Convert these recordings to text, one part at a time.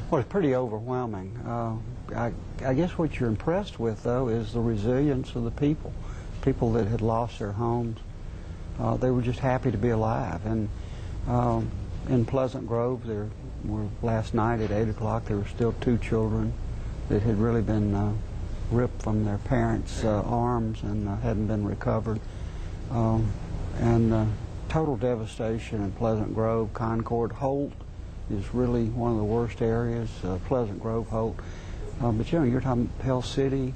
Well, it's pretty overwhelming. I guess what you're impressed with, though, is the resilience of the people that had lost their homes. They were just happy to be alive. And in Pleasant Grove, there were, last night at 8 o'clock, there were still 2 children that had really been ripped from their parents' arms and hadn't been recovered. Total devastation in Pleasant Grove. Concord, Holt is really one of the worst areas, Pleasant Grove, Holt. But you know, you're talking Pell City.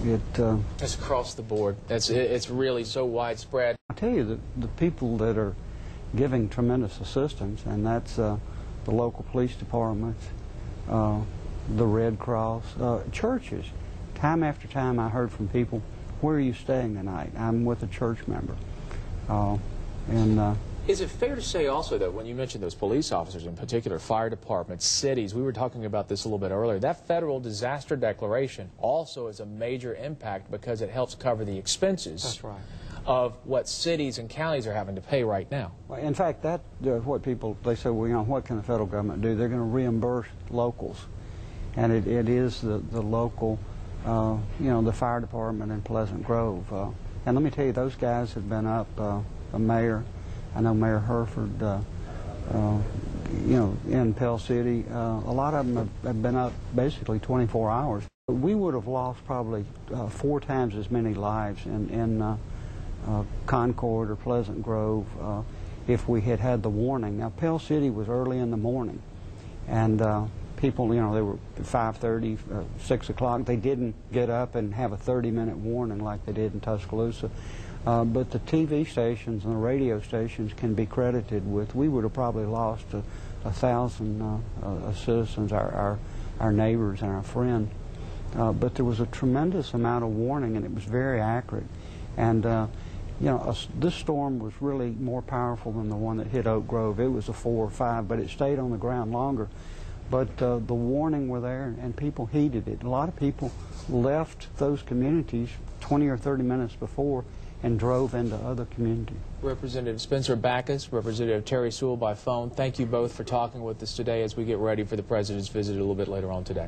It's across the board. It's really so widespread. I tell you, the people that are giving tremendous assistance, and that's the local police departments, the Red Cross, churches. Time after time I heard from people, where are you staying tonight? I'm with a church member. Is it fair to say also that when you mentioned those police officers in particular, fire departments, cities, we were talking about this a little bit earlier, that federal disaster declaration also is a major impact because it helps cover the expenses. That's right. Of what cities and counties are having to pay right now. Well, in fact, that's what people, they say, well, you know, what can the federal government do? They're going to reimburse locals. And it is the local, you know, the fire department in Pleasant Grove. And let me tell you, those guys have been up, a mayor, I know Mayor Hereford, you know, in Pell City, a lot of them have been up basically 24 hours. We would have lost probably 4 times as many lives in Concord or Pleasant Grove if we had had the warning. Now, Pell City was early in the morning, and people, you know, they were 5:30, 6 o'clock. They didn't get up and have a 30-minute warning like they did in Tuscaloosa. But the TV stations and the radio stations can be credited with, we would have probably lost 1,000 citizens, our neighbors and our friends. But there was a tremendous amount of warning, and it was very accurate. And you know, this storm was really more powerful than the one that hit Oak Grove. It was a 4 or 5, but it stayed on the ground longer. But the warning were there, and people heeded it. A lot of people left those communities 20 or 30 minutes before and drove into other communities. Representative Spencer Bachus, Representative Terry Sewell by phone, thank you both for talking with us today as we get ready for the President's visit a little bit later on today.